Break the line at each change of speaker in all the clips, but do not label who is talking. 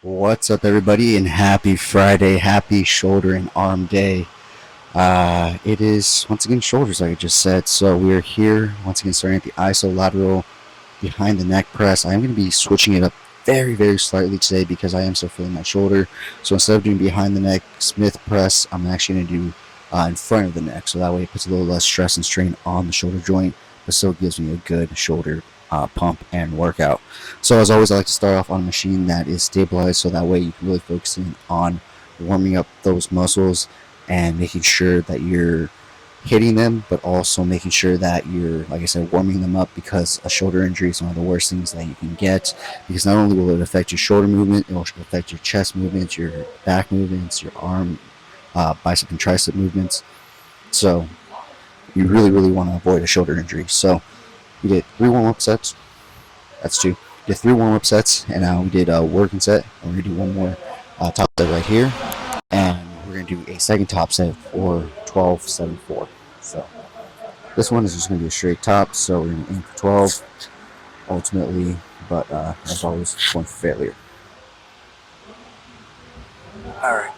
What's up, everybody, and happy Friday, happy shoulder and arm day. It is once again shoulders, like I just said. So we are here once again, starting at the isolateral behind the neck press. I am going to be switching it up very, very slightly today because I am still feeling my shoulder. So instead of doing behind the neck Smith press, I'm actually going to do in front of the neck. So that way it puts a little less stress and strain on the shoulder joint, but still gives me a good shoulder pump and workout. So as always, I like to start off on a machine that is stabilized, so that way you can really focus in on warming up those muscles and making sure that you're hitting them, but also making sure that you're, like I said, warming them up, because a shoulder injury is one of the worst things that you can get, because not only will it affect your shoulder movement, it will affect your chest movements, your back movements, your arm, bicep and tricep movements. So you really, really want to avoid a shoulder injury. So we did 3 warm-up sets. That's 2. We did 3 warm-up sets, and now we did a working set, and we're going to do one more top set right here, and we're going to do a second top set for 12-7-4. So this one is just going to be a straight top, so we're going to aim for 12 ultimately, but as always, point for failure. All right.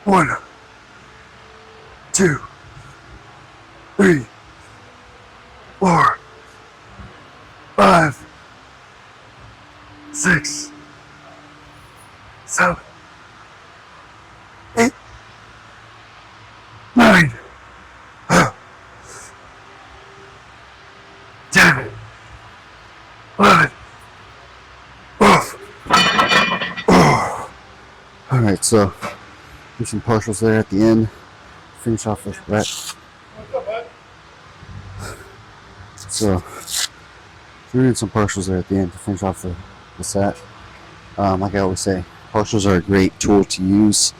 1, 2, 3, 4, 5, 6, 7, 8, 9, 10, 11, 12. Alright, so do some partials there at the end. Finish off with that. So doing some partials there at the end to finish off the set. Like I always say, partials are a great tool to use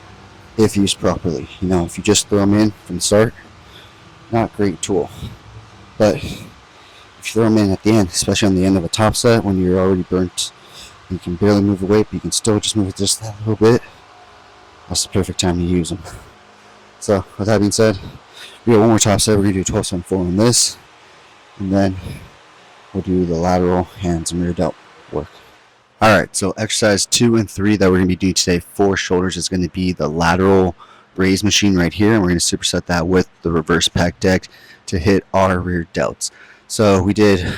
if used properly. You know, if you just throw them in from the start, not a great tool. But if you throw them in at the end, especially on the end of a top set when you're already burnt, you can barely move the weight, but you can still just move it just that little bit, that's the perfect time to use them. So with that being said, we got one more top set. We're going to do 12-7-4 on this, and then we'll do the lateral hands and rear delt work. Alright, so exercise 2 and 3 that we're going to be doing today for shoulders is going to be the lateral raise machine right here, and we're going to superset that with the reverse pec deck to hit our rear delts. So we did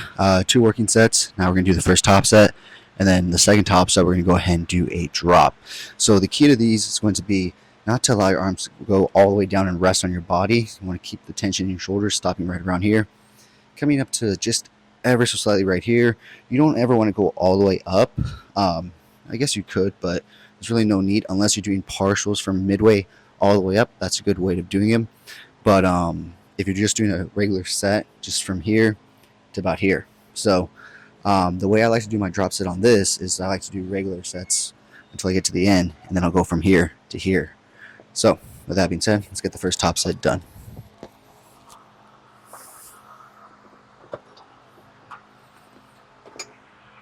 2 working sets. Now we're going to do the first top set, and then the second top set we're going to go ahead and do a drop. So the key to these is going to be not to allow your arms to go all the way down and rest on your body. You want to keep the tension in your shoulders, stopping right around here, coming up to just ever so slightly right here. You don't ever want to go all the way up. I guess you could, but there's really no need unless you're doing partials from midway all the way up. That's a good way of doing them. But if you're just doing a regular set, just from here to about here. So the way I like to do my drop set on this is I like to do regular sets until I get to the end, and then I'll go from here to here. So with that being said, let's get the first top set done.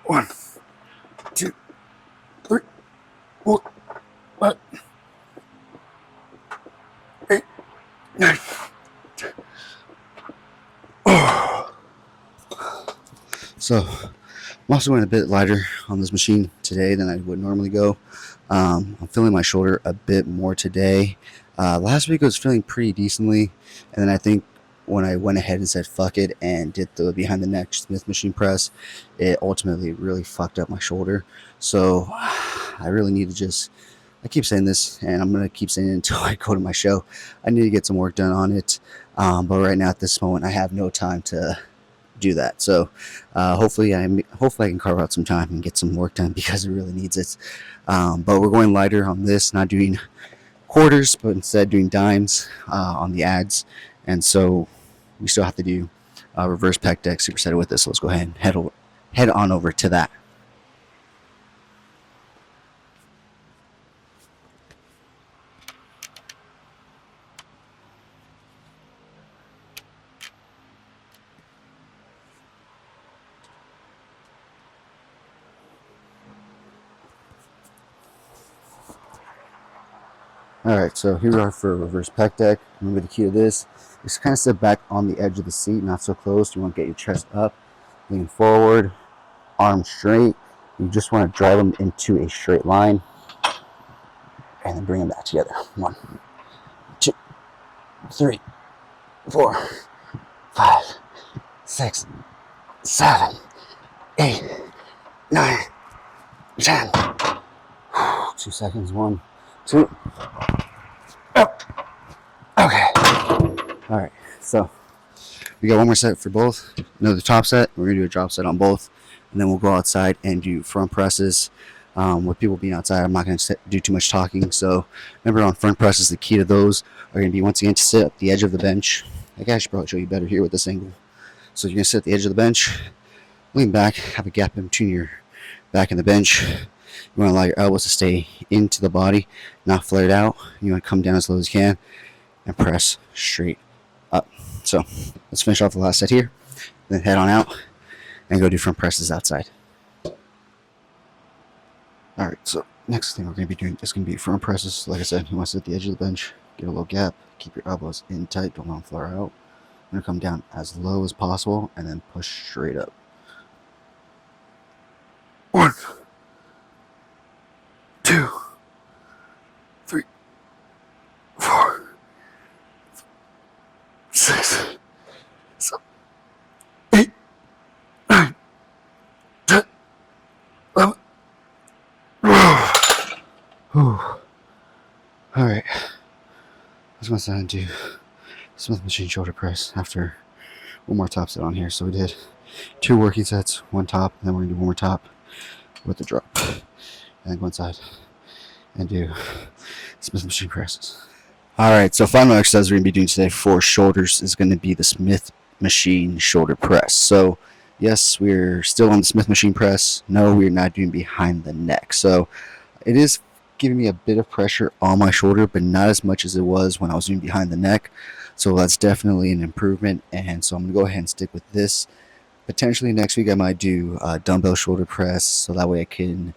1, 2, 3, 4, 5, 8, 9. So I'm also going a bit lighter on this machine today than I would normally go. I'm feeling my shoulder a bit more today. Last week I was feeling pretty decently, and then I think when I went ahead and said fuck it and did the behind the neck Smith machine press, it ultimately really fucked up my shoulder. So I really need to just, I keep saying this, and I'm going to keep saying it until I go to my show. I need to get some work done on it. But right now at this moment, I have no time to do that. So hopefully I can carve out some time and get some work done because it really needs it. But we're going lighter on this, not doing quarters, but instead doing dimes on the ads. And so we still have to do reverse pec deck superset with this. So let's go ahead and head on over to that. Alright, so here we are for a reverse pec deck. Remember the key to this is kind of sit back on the edge of the seat, not so close. You want to get your chest up, lean forward, arms straight. You just want to drive them into a straight line and then bring them back together. 1, 2, 3, 4, 5, 6, 7, 8, 9, 10. 2 seconds. 1, 2. Up. Okay. All right. So we got one more set for both. Another top set. We're gonna do a drop set on both, and then we'll go outside and do front presses. With people being outside, I'm not gonna do too much talking. So remember, on front presses, the key to those are gonna be once again to sit at the edge of the bench. I guess I should probably show you better here with this angle. So you're gonna sit at the edge of the bench, lean back, have a gap in between your back and the bench. You want to allow your elbows to stay into the body, not flared out. You want to come down as low as you can and press straight up. So let's finish off the last set here, then head on out and go do front presses outside. All right, so next thing we're going to be doing is going to be front presses. Like I said, you want to sit at the edge of the bench, get a little gap, keep your elbows in tight, don't let them flare out. You're going to come down as low as possible and then push straight up. 1, 2, 3, 4, 6, 7, 8, 9, 10, 11. Alright. Let's go inside and do Smith machine shoulder press after one more top set on here. So we did 2 working sets, 1 top, and then we're going to do 1 more top with the drop. And then go inside and do Smith machine presses. Alright, so final exercise we're going to be doing today for shoulders is going to be the Smith machine shoulder press. So yes, we're still on the Smith machine press. No, we're not doing behind the neck. So it is giving me a bit of pressure on my shoulder, but not as much as it was when I was doing behind the neck. So that's definitely an improvement, and so I'm going to go ahead and stick with this. Potentially next week I might do dumbbell shoulder press, so that way I can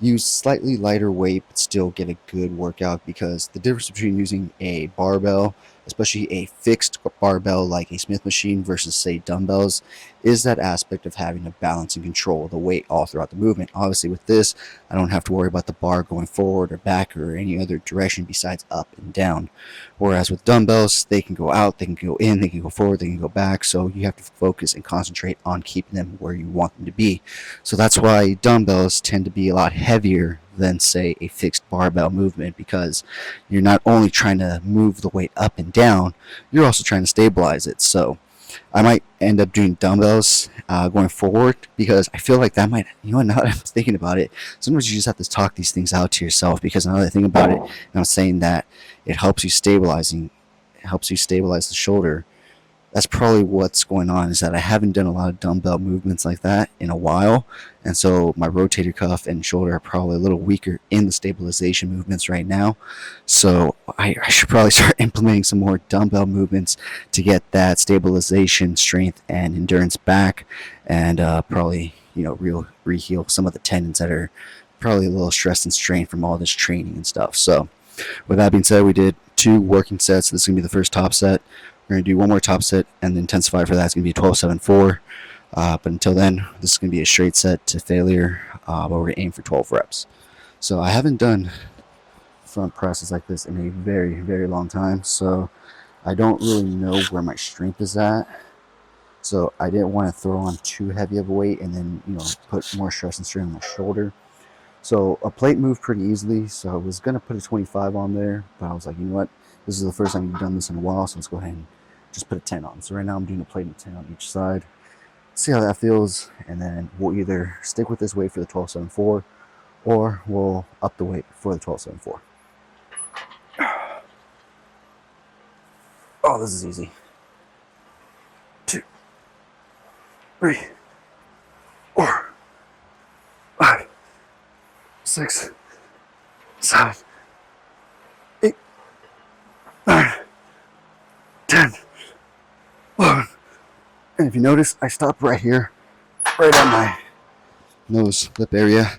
use slightly lighter weight but still get a good workout, because the difference between using a barbell, especially a fixed barbell like a Smith machine, versus say dumbbells, is that aspect of having to balance and control the weight all throughout the movement. Obviously with this, I don't have to worry about the bar going forward or back or any other direction besides up and down. Whereas with dumbbells, they can go out, they can go in, they can go forward, they can go back, so you have to focus and concentrate on keeping them where you want them to be. So that's why dumbbells tend to be a lot heavier than say a fixed barbell movement, because you're not only trying to move the weight up and down, you're also trying to stabilize it. So I might end up doing dumbbells going forward, because I feel like that might, now that I'm thinking about it, sometimes you just have to talk these things out to yourself, because another thing about it, and I'm saying that it helps you stabilize the shoulder. That's probably what's going on, is that I haven't done a lot of dumbbell movements like that in a while, and so my rotator cuff and shoulder are probably a little weaker in the stabilization movements right now. So I should probably start implementing some more dumbbell movements to get that stabilization, strength, and endurance back, and probably re-heal some of the tendons that are probably a little stressed and strained from all this training and stuff. So with that being said, we did 2 working sets. This is going to be the first top set. We're going to do 1 more top set, and the intensifier for that is going to be 12-7-4. But until then, this is going to be a straight set to failure, but we're going to aim for 12 reps. So I haven't done front presses like this in a very, very long time, so I don't really know where my strength is at. So I didn't want to throw on too heavy of a weight and then put more stress and strain on my shoulder. So a plate moved pretty easily, so I was going to put a 25 on there, but I was like, you know what? This is the first time you've done this in a while, so let's go ahead and just put a 10 on. So right now I'm doing a plate and 10 on each side. See how that feels, and then we'll either stick with this weight for the 12-7-4, or we'll up the weight for the 12-7-4. Oh, this is easy. 2, 3, 4, 5, 6, 7, 8, 9, 10, 11. And if you notice, I stopped right here, right at my nose lip area.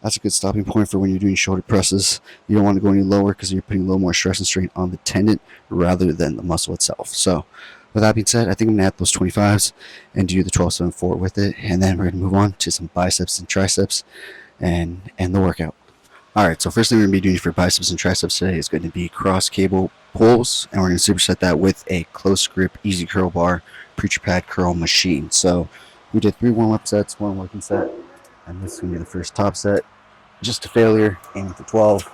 That's a good stopping point for when you're doing shoulder presses. You don't want to go any lower because you're putting a little more stress and strain on the tendon rather than the muscle itself. So with that being said, I think I'm going to add those 25s and do the 12-7-4 with it. And then we're going to move on to some biceps and triceps and end the workout. All right, so first thing we're going to be doing for biceps and triceps today is going to be cross cable pulls, and we're going to superset that with a close grip easy curl bar preacher pad curl machine. So we did 3 warm-up sets, 1 working set, and this is going to be the first top set. Just a failure, aiming for 12.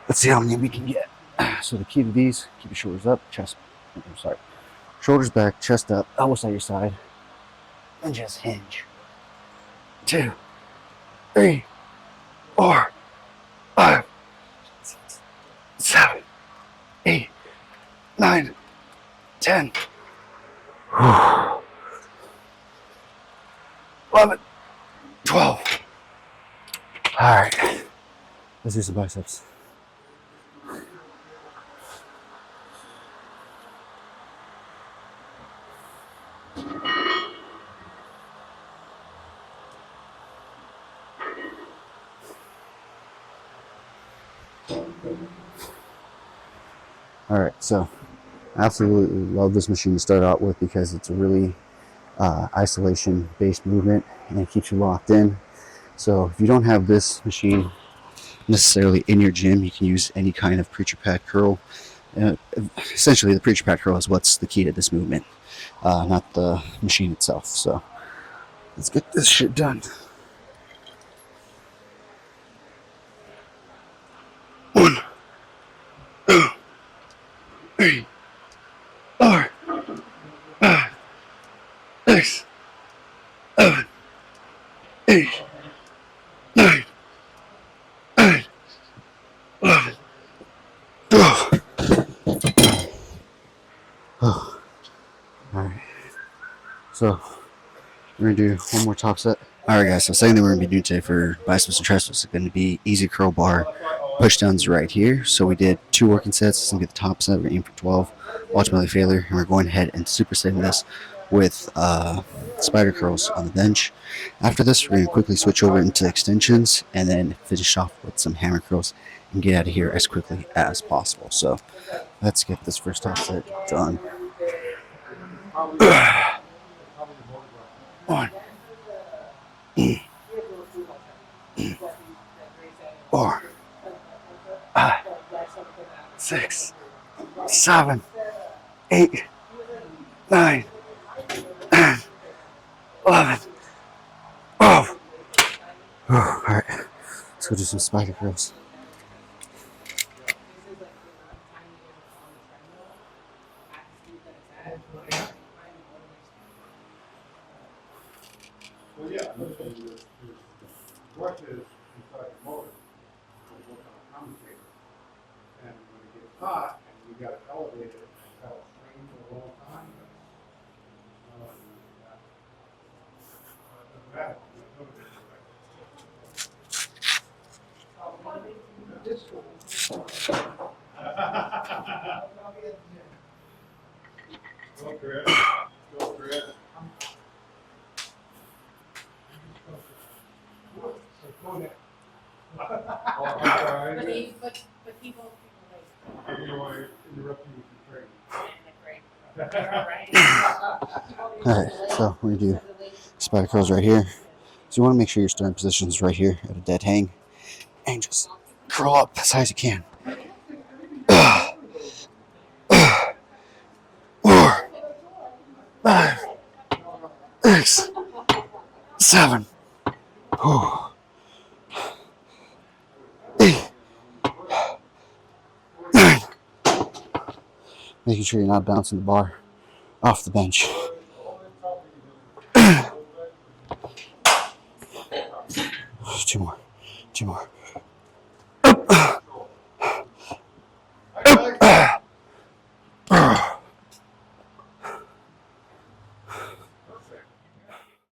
Let's see how many we can get. So the key to these, keep your shoulders up, shoulders back, chest up, elbows at your side, and just hinge. 2, 3, 4, 5, 6, 7, 8, 9, 10, 11, 12. All right, let's do some biceps. All right, so I absolutely love this machine to start out with because it's a really isolation-based movement and it keeps you locked in. So if you don't have this machine necessarily in your gym, you can use any kind of preacher pad curl. Essentially, the preacher pad curl is what's the key to this movement, not the machine itself. So let's get this shit done. 1, 2, 3, 4, 5, 6, 7, 8, 9, 10, 11, 12. Oh. All right. So we're gonna do one more top set. All right, guys. So second thing we're gonna be doing today for biceps and triceps is going to be easy curl bar pushdowns right here. So we did 2 working sets. This is gonna be the top set. We're aiming for 12. Ultimately failure, and we're going ahead and supersetting this with spider curls on the bench. After this, we're going to quickly switch over into extensions and then finish off with some hammer curls and get out of here as quickly as possible. So let's get this first top set done. 1, 4, 5, 6, 7, 8, 9, 10, 11, 12. All right, let's go do some spider curls.
Hot and you got it elevated and felt strained for a long time. Go, Chris. Go, Chris.
But people
I didn't want to interrupt you with your training.
All right, so we're gonna do spider curls right here. So you want to make sure your sternum position is right here at a dead hang, and just curl up as high as you can. 4, 5, 6, 7, 8, 9. Making sure you're not bouncing the bar off the bench. 2 more. 2 more.